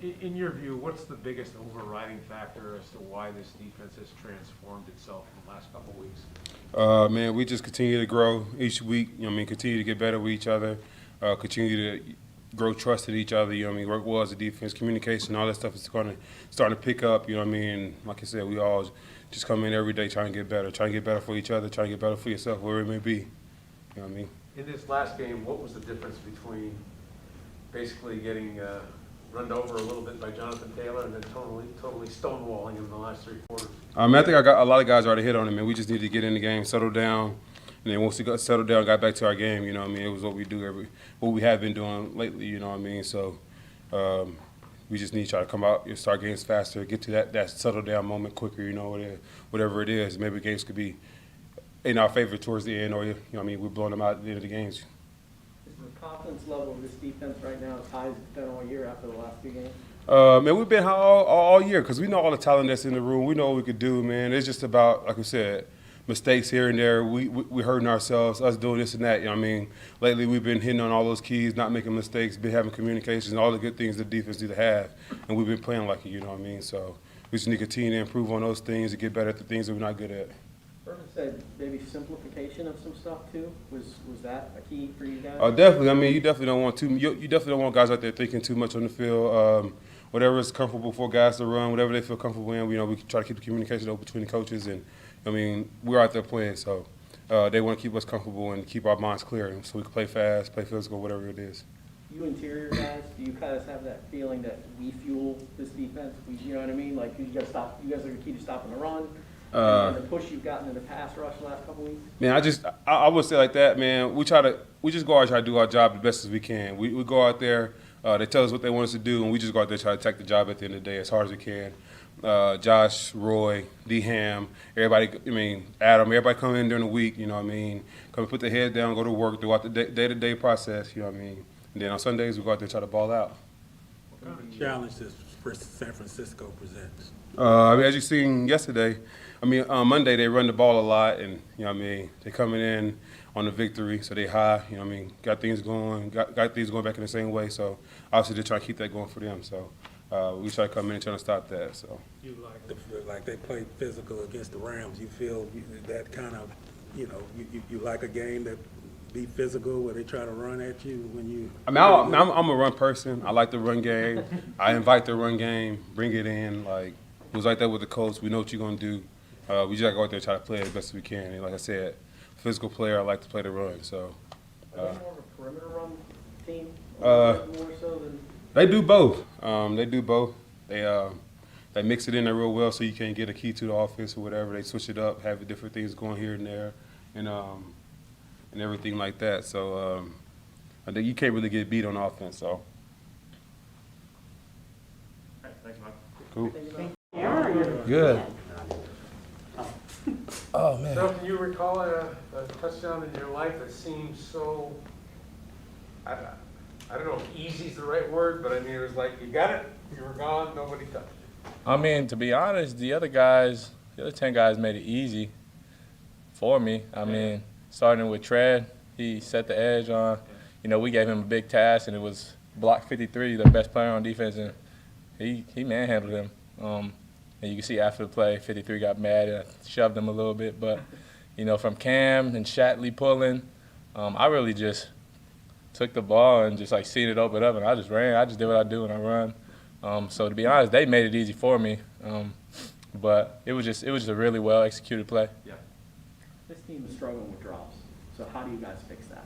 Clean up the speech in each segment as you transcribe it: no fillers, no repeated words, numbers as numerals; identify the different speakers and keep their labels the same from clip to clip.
Speaker 1: In your view, what's the biggest overriding factor as to why this defense has transformed itself in the last couple of weeks?
Speaker 2: Man, we just continue to grow each week. Continue to get better with each other. Continue to grow trust in each other. Work well as a defense, communication, all that stuff is starting to pick up. Like I said, we all just come in every day trying to get better for each other, trying to get better for yourself, wherever it may be. You know what I mean?
Speaker 1: In this last game, what was the difference between basically getting run over a little bit by Jonathan Taylor and then totally stonewalling him in the last 3 quarters?
Speaker 2: I think I got a lot of guys already hit on him, and we just need to get in the game, settle down, and then once we got settled down, got back to our game. It was what we do what we have been doing lately. So we just need to try to come out and start games faster, get to that settle down moment quicker. Whatever it is, maybe games could be in our favor towards the end, or we're blowing them out at the end of the games.
Speaker 3: Is the confidence level of this defense right now as high as it's been all year after the last 2 games?
Speaker 2: Man, we've been high all year because we know all the talent that's in the room. We know what we could do, man. It's just about, like I said, mistakes here and there. We hurting ourselves, us doing this and that. Lately we've been hitting on all those keys, not making mistakes, been having communications, all the good things the defense need to have, and we've been playing like it. So we just need to continue to improve on those things and get better at the things that we're not good at.
Speaker 3: Urban said maybe simplification of some stuff too. Was that a key for you guys?
Speaker 2: Definitely. You definitely don't want you definitely don't want guys out there thinking too much on the field. Whatever is comfortable for guys to run, whatever they feel comfortable in. We try to keep the communication open between the coaches, and we're out there playing, so they want to keep us comfortable and keep our minds clear, so we can play fast, play physical, whatever it is.
Speaker 3: You interior guys, do you guys have that feeling that we fuel this defense? You know what I mean? Like you guys are the key to stopping the run. And the push you've gotten in the pass rush the last couple weeks?
Speaker 2: Man, I would say like that, man. We just go out and try to do our job the best as we can. We go out there, they tell us what they want us to do, and we just go out there and try to attack the job at the end of the day as hard as we can. Josh, Roy, D. Ham, everybody, Adam, everybody come in during the week, come put their head down, go to work throughout the day-to-day process, And then on Sundays, we go out there and try to ball out.
Speaker 4: What kind of challenge does San Francisco presents?
Speaker 2: As you seen yesterday, on Monday they run the ball a lot, and they coming in on the victory, so they high. Got things going back in the same way. So obviously they're trying to keep that going for them. So we try to come in and try to stop that. So
Speaker 4: You like they played physical against the Rams. You feel that kind of, you like a game that be physical where they try to run at you when you.
Speaker 2: I'm a run person. I like the run game. I invite the run game. Bring it in. Like it was like that with the coach. We know what you're gonna do. We just gotta go out there and try to play it as best as we can. And like I said, physical player, I like to play the run. So.
Speaker 3: Are they more of a perimeter run team?
Speaker 2: More
Speaker 3: so than.
Speaker 2: They do both. They mix it in there real well, so you can't get a key to the offense or whatever. They switch it up, have different things going here and there, and everything like that. So I think you can't really get beat on offense. So.
Speaker 1: Thanks, Mike.
Speaker 2: Cool.
Speaker 5: Good. Oh, man.
Speaker 1: So can you recall a touchdown in your life that seemed so, I don't know if easy is the right word, but it was like you got it, you were gone, nobody touched it.
Speaker 5: To be honest, the other 10 guys made it easy for me. Starting with Trev, he set the edge on. We gave him a big task, and it was block 53, the best player on defense, and he manhandled him. And you can see after the play, 53 got mad and shoved him a little bit. But, from Cam and Shatley pulling, I really just took the ball and just seen it open up, and I just ran. I just did what I do when I run. So to be honest, they made it easy for me. But it was just a really well executed play.
Speaker 1: Yeah.
Speaker 3: This team is struggling with drops. So how do you guys fix that?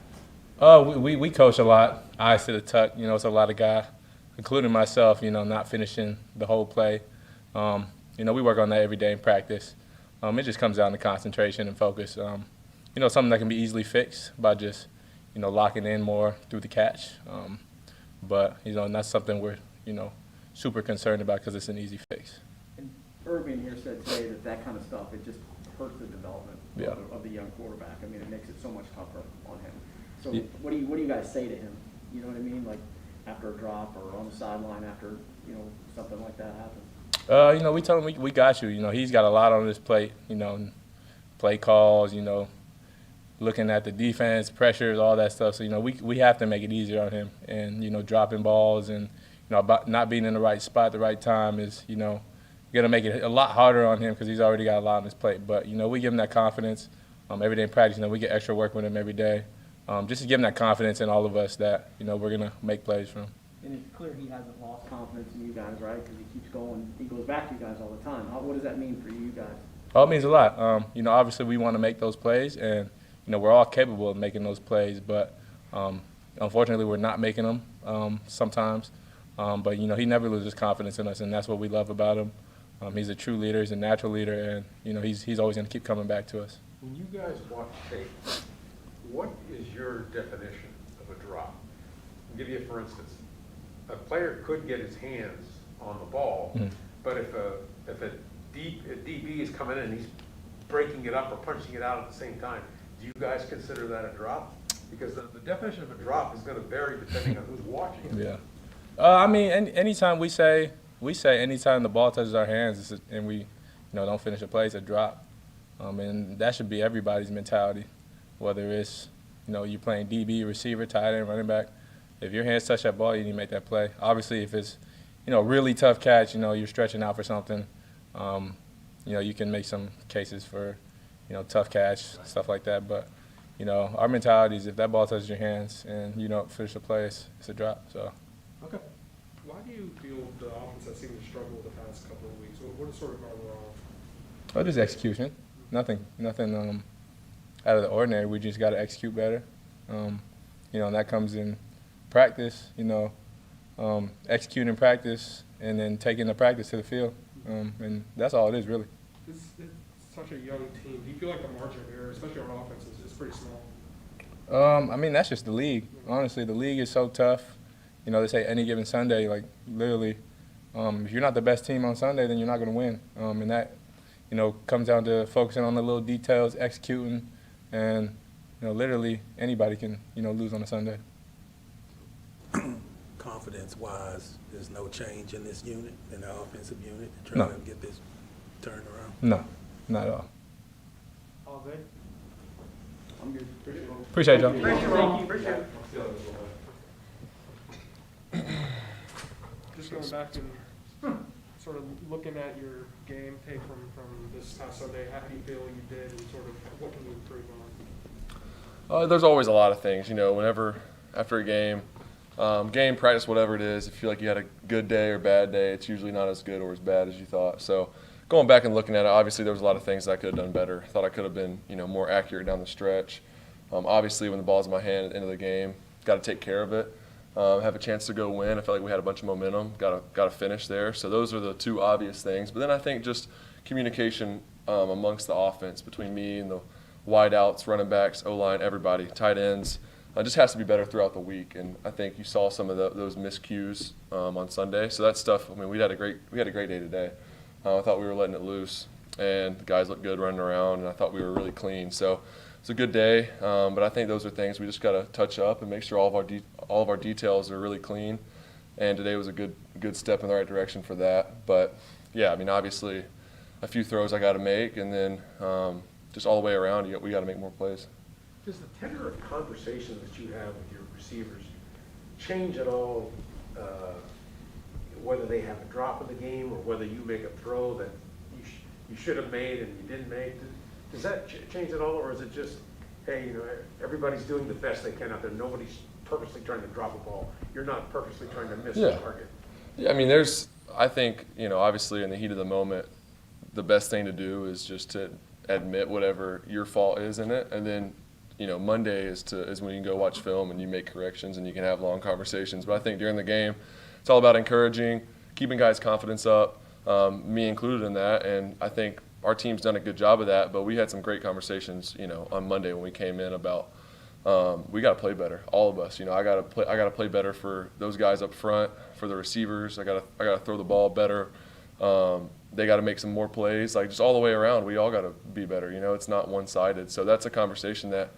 Speaker 5: We coach a lot. Eyes to the tuck. It's a lot of guys, including myself. Not finishing the whole play. We work on that every day in practice. It just comes down to concentration and focus. Something that can be easily fixed by just, locking in more through the catch. But that's something we're, super concerned about because it's an easy fix.
Speaker 3: And Urban here said today that kind of stuff, it just hurts the development of the young quarterback. It makes it so much tougher on him. So what do you guys say to him? You know what I mean? Like after a drop or on the sideline after, something like that happens.
Speaker 5: We tell him we got you. He's got a lot on his plate. Play calls. Looking at the defense, pressures, all that stuff. So we have to make it easier on him, and dropping balls and about not being in the right spot at the right time is, going to make it a lot harder on him because he's already got a lot on his plate. But, we give him that confidence every day in practice. We get extra work with him every day. Just to give him that confidence in all of us that, we're going to make plays for him.
Speaker 3: And it's clear he hasn't lost confidence in you guys, right? Because he keeps going, he goes back to you guys all the time. What does that mean for you guys?
Speaker 5: Oh, it means a lot. Obviously we want to make those plays, and, we're all capable of making those plays, but unfortunately we're not making them sometimes. But, he never loses confidence in us, and that's what we love about him. He's a true leader. He's a natural leader, and, he's always going to keep coming back to us.
Speaker 1: When you guys watch tape, what is your definition of a drop? I'll give you, for instance, a player could get his hands on the ball, but if a DB is coming in and he's breaking it up or punching it out at the same time, do you guys consider that a drop? Because the definition of a drop is going to vary depending on who's watching it.
Speaker 5: Yeah. Anytime we say anytime the ball touches our hands and we, don't finish a play, it's a drop. And that should be everybody's mentality, whether it's, you're playing DB, receiver, tight end, running back. If your hands touch that ball, you need to make that play. Obviously, if it's, really tough catch, you're stretching out for something, you can make some cases for, tough catch, stuff like that. But, our mentality is if that ball touches your hands and you don't finish the play, it's a drop. So.
Speaker 6: Okay. Why do you feel the offense has seemed to struggle the past couple of weeks? What has sort of gone wrong?
Speaker 5: Oh, just execution. Nothing out of the ordinary. We just got to execute better. And that comes in practice, executing practice and then taking the practice to the field. And that's all it is, really.
Speaker 6: It's such a young team. Do you feel like the margin of error, especially on offense, is pretty small?
Speaker 5: That's just the league. Honestly, the league is so tough. They say any given Sunday, like literally, if you're not the best team on Sunday, then you're not going to win. And that, comes down to focusing on the little details, executing, and, literally anybody can, lose on a Sunday.
Speaker 4: Confidence-wise, there's no change in this unit, in the offensive unit, to try
Speaker 5: No.
Speaker 4: to get this turned around?
Speaker 5: No, not at all.
Speaker 3: All good? I'm good.
Speaker 5: Appreciate y'all.
Speaker 1: Thank you, Ron. Appreciate it.
Speaker 6: Just going back and sort of looking at your game tape from this past Sunday, how do you feel you did and sort of what can you improve on?
Speaker 7: There's always a lot of things, whenever after a game, practice, whatever it is, if you feel like you had a good day or bad day, it's usually not as good or as bad as you thought. So going back and looking at it, obviously there was a lot of things that I could have done better. I thought I could have been, more accurate down the stretch. Obviously when the ball's in my hand at the end of the game, got to take care of it. Have a chance to go win. I felt like we had a bunch of momentum, got to finish there. So those are the two obvious things. But then I think just communication amongst the offense between me and the wideouts, running backs, O-line, everybody, tight ends, just has to be better throughout the week. And I think you saw some of those miscues on Sunday. So that stuff, we had a great day today. I thought we were letting it loose, and the guys looked good running around, and I thought we were really clean. So it's a good day, but I think those are things we just got to touch up and make sure all of our details are really clean. And today was a good step in the right direction for that. But yeah, obviously a few throws I got to make, and then just all the way around, we got to make more plays.
Speaker 1: Does the tenor of conversation that you have with your receivers change at all, whether they have a drop in the game or whether you make a throw that you should have made and you didn't make? Does that change at all, or is it just, hey, everybody's doing the best they can out there. Nobody's purposely trying to drop a ball. You're not purposely trying to miss a target.
Speaker 7: Yeah, I think, obviously in the heat of the moment, the best thing to do is just to admit whatever your fault is in it, and then, Monday is when you can go watch film and you make corrections and you can have long conversations. But I think during the game, it's all about encouraging, keeping guys' confidence up, me included in that, and I think our team's done a good job of that, but we had some great conversations, on Monday when we came in about we got to play better, all of us. I got to play better for those guys up front, for the receivers. I got to throw the ball better. They got to make some more plays, like just all the way around. We all got to be better. It's not one-sided. So that's a conversation that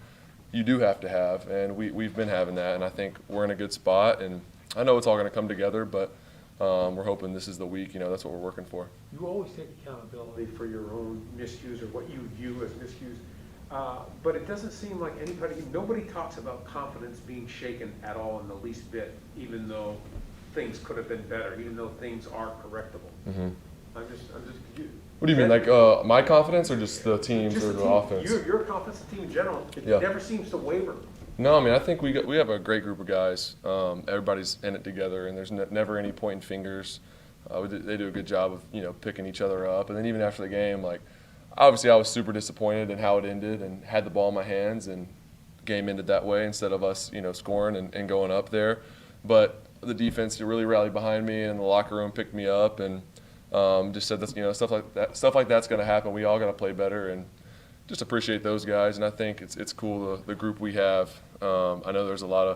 Speaker 7: you do have to have, and we've been having that, and I think we're in a good spot. And I know it's all going to come together, but we're hoping this is the week. That's what we're working for.
Speaker 1: You always take accountability for your own miscues or what you view as miscues, but it doesn't seem like nobody talks about confidence being shaken at all in the least bit, even though things could have been better, even though things are correctable.
Speaker 7: Mm-hmm.
Speaker 1: I'm just confused.
Speaker 7: What do you mean, like my confidence or just the teams
Speaker 1: Just
Speaker 7: or
Speaker 1: the
Speaker 7: the
Speaker 1: team,
Speaker 7: offense?
Speaker 1: your confidence, the team in general, it
Speaker 7: Yeah.
Speaker 1: never seems to waver.
Speaker 7: No, I mean I think we have a great group of guys. Everybody's in it together, and there's never any pointing fingers. They do a good job of picking each other up, and then even after the game, like obviously I was super disappointed in how it ended, and had the ball in my hands, and the game ended that way instead of us scoring and going up there. But the defense really rallied behind me, and the locker room picked me up, and just said that stuff like that's going to happen. We all got to play better, and just appreciate those guys. And I think it's cool the group we have. I know there's a lot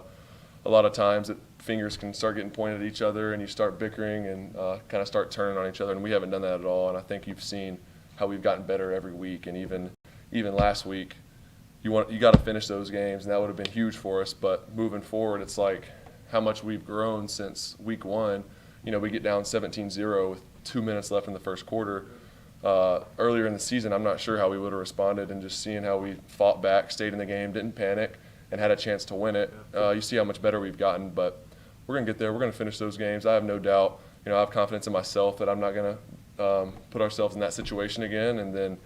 Speaker 7: of times that fingers can start getting pointed at each other, and you start bickering and kind of start turning on each other. And we haven't done that at all. And I think you've seen how we've gotten better every week. And even last week, you got to finish those games, and that would have been huge for us. But moving forward, it's like how much we've grown since week one. We get down 17-0 with 2 minutes left in the first quarter. Earlier in the season, I'm not sure how we would have responded, and just seeing how we fought back, stayed in the game, didn't panic, and had a chance to win it. You see how much better we've gotten, but we're going to get there. We're going to finish those games. I have no doubt. I have confidence in myself that I'm not going to put ourselves in that situation again, and then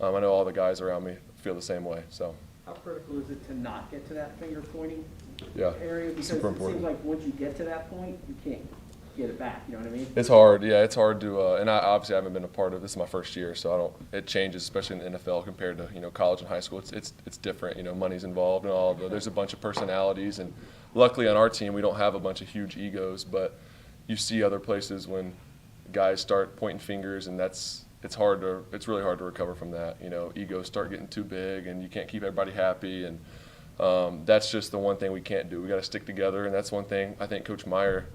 Speaker 7: I know all the guys around me feel the same way. So
Speaker 3: How critical is it to not get to that finger pointing
Speaker 7: yeah,
Speaker 3: area? Because
Speaker 7: super
Speaker 3: it
Speaker 7: important.
Speaker 3: seems like once you get to that point, you can't get it back, you know what I mean?
Speaker 7: It's hard. Yeah, it's hard to. And I obviously haven't been a part of this. Is my first year, so I don't. It changes, especially in the NFL compared to college and high school. It's different. Money's involved and all. There's a bunch of personalities, and luckily on our team we don't have a bunch of huge egos. But you see other places when guys start pointing fingers, and it's really hard to recover from that. Egos start getting too big, and you can't keep everybody happy, and that's just the one thing we can't do. We got to stick together, and that's one thing I think Coach Meyer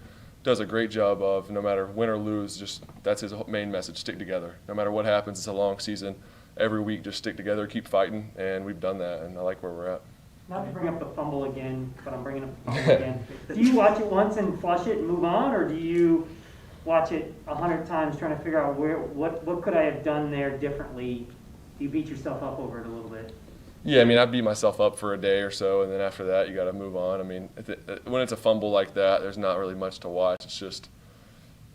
Speaker 7: does a great job of. No matter win or lose, that's his main message: stick together. No matter what happens, it's a long season. Every week, just stick together, keep fighting, and we've done that, and I like where we're at.
Speaker 8: Not to bring up the fumble again, but I'm bringing up the fumble again. Do you watch it once and flush it and move on, or do you watch it 100 times trying to figure out what could I have done there differently? Do you beat yourself up over it a little bit?
Speaker 7: Yeah, I beat myself up for a day or so, and then after that, you got to move on. When it's a fumble like that, there's not really much to watch. It's just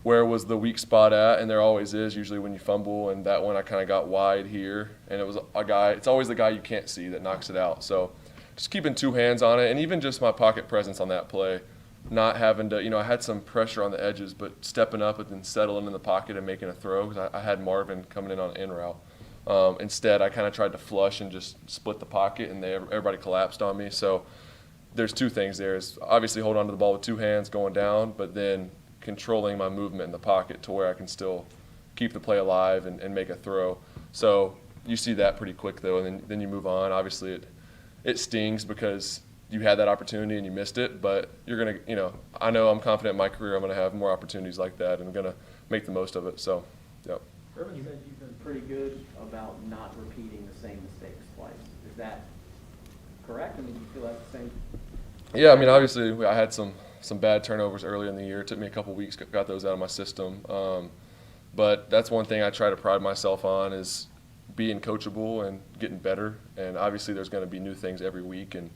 Speaker 7: where was the weak spot at, and there always is usually when you fumble, and that one I kind of got wide here, and it was a guy. It's always the guy you can't see that knocks it out. So just keeping two hands on it, and even just my pocket presence on that play, not having to, I had some pressure on the edges, but stepping up and then settling in the pocket and making a throw, because I had Marvin coming in on an in route. Instead, I kind of tried to flush and just split the pocket, and everybody collapsed on me. So there's two things there. Is obviously hold on to the ball with two hands going down, but then controlling my movement in the pocket to where I can still keep the play alive and make a throw. So you see that pretty quick, though, and then you move on. Obviously, it stings because you had that opportunity and you missed it, but you're going to, I know I'm confident in my career I'm going to have more opportunities like that, and I'm going to make the most of it. So, yep.
Speaker 3: Irvin said you've been pretty good about not repeating the same mistakes twice. Is that correct? Do you feel that's the same?
Speaker 7: Yeah, obviously I had some bad turnovers earlier in the year. It took me a couple weeks, got those out of my system. But that's one thing I try to pride myself on is being coachable and getting better. And obviously there's going to be new things every week. And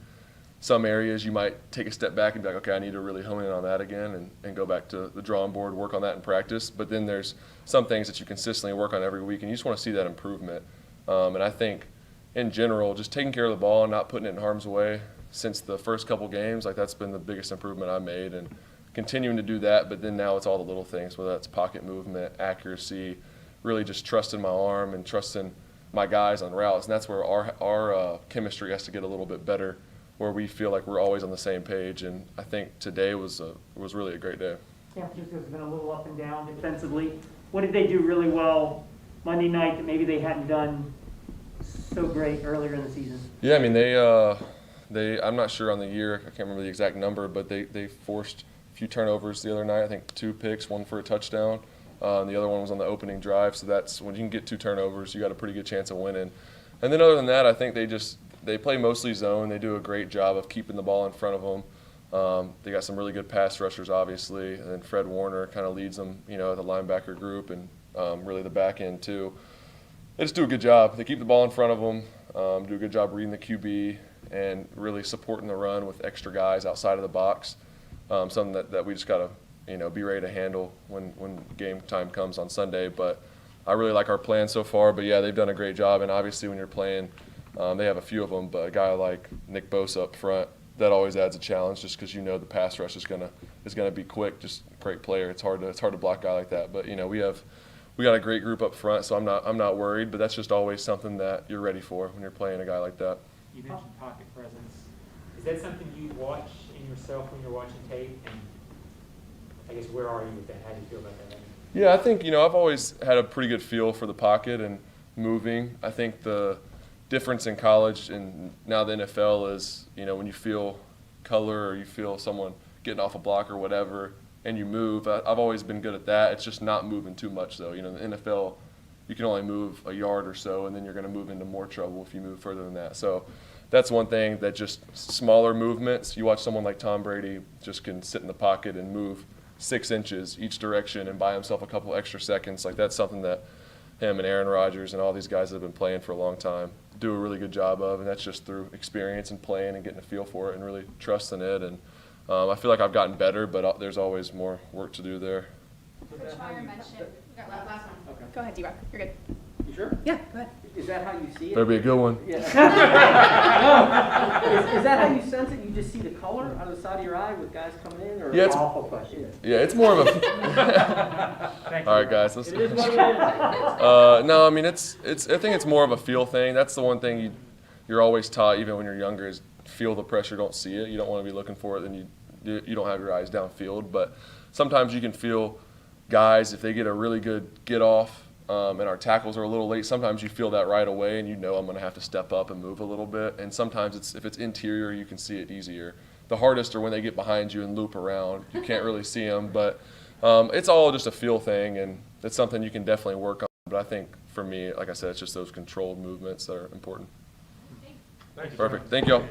Speaker 7: some areas you might take a step back and be like, okay, I need to really hone in on that again and go back to the drawing board, work on that in practice. But then there's some things that you consistently work on every week, and you just want to see that improvement. And I think in general, just taking care of the ball and not putting it in harm's way since the first couple games, that's been the biggest improvement I made, and continuing to do that. But then now it's all the little things, whether that's pocket movement, accuracy, really just trusting my arm and trusting my guys on routes. And that's where our chemistry has to get a little bit better, where we feel like we're always on the same page. And I think today was really a great day.
Speaker 8: San Francisco's been a little up and down defensively. What did they do really well Monday night that maybe they hadn't done so great earlier in the season?
Speaker 7: Yeah, they I'm not sure on the year. I can't remember the exact number, but they forced a few turnovers the other night. I think 2 picks, 1 for a touchdown. And the other one was on the opening drive. So that's when you can get 2 turnovers, you got a pretty good chance of winning. And then other than that, I think they play mostly zone. They do a great job of keeping the ball in front of them. They got some really good pass rushers, obviously, and then Fred Warner kind of leads them, the linebacker group, and really the back end too. They just do a good job. They keep the ball in front of them, do a good job reading the QB, and really supporting the run with extra guys outside of the box. Something that we just got to be ready to handle when game time comes on Sunday. But I really like our plan so far. But yeah, they've done a great job. And obviously, when you're playing, they have a few of them. But a guy like Nick Bosa up front, that always adds a challenge, just because the pass rush is gonna be quick. Just great player. It's hard to block a guy like that. But we got a great group up front, so I'm not worried. But that's just always something that you're ready for when you're playing a guy like that.
Speaker 9: You mentioned pocket presence. Is that something you watch in yourself when you're watching tape? And I guess where are you with that? How do you feel about that?
Speaker 7: Yeah, I think I've always had a pretty good feel for the pocket and moving. I think the difference in college and now the NFL is, when you feel color or you feel someone getting off a block or whatever, and you move. I've always been good at that. It's just not moving too much, though. In the NFL, you can only move a yard or so, and then you're going to move into more trouble if you move further than that. So that's one thing, that just smaller movements. You watch someone like Tom Brady just can sit in the pocket and move 6 inches each direction and buy himself a couple extra seconds. Like, that's something that him and Aaron Rodgers and all these guys that have been playing for a long time do a really good job of, and that's just through experience and playing and getting a feel for it and really trusting it. And I feel like I've gotten better, but there's always more work to do there.
Speaker 10: Coach Meyer mentioned, we got last one.
Speaker 3: Okay.
Speaker 10: Go ahead, D-Rock, you're good.
Speaker 3: You sure?
Speaker 10: Yeah, go ahead.
Speaker 3: Is that how you see it?
Speaker 7: Better be a good one.
Speaker 3: Yeah. Is that how you sense it? You just see the color out of the side of your eye with guys coming in? Or?
Speaker 7: Yeah, it's
Speaker 8: Awful question.
Speaker 7: Yeah, it's more of a. All right, guys. Let's.
Speaker 3: It is what it is.
Speaker 7: No, I mean I think it's more of a feel thing. That's the one thing you're always taught, even when you're younger, is feel the pressure, don't see it. You don't want to be looking for it, then you don't have your eyes downfield. But sometimes you can feel guys, if they get a really good get off. And our tackles are a little late. Sometimes you feel that right away, and I'm going to have to step up and move a little bit. And sometimes if it's interior, you can see it easier. The hardest are when they get behind you and loop around. You can't really see them, but it's all just a feel thing, and it's something you can definitely work on. But I think for me, like I said, it's just those controlled movements that are important.
Speaker 1: Thank you.
Speaker 7: Perfect. Thank you all.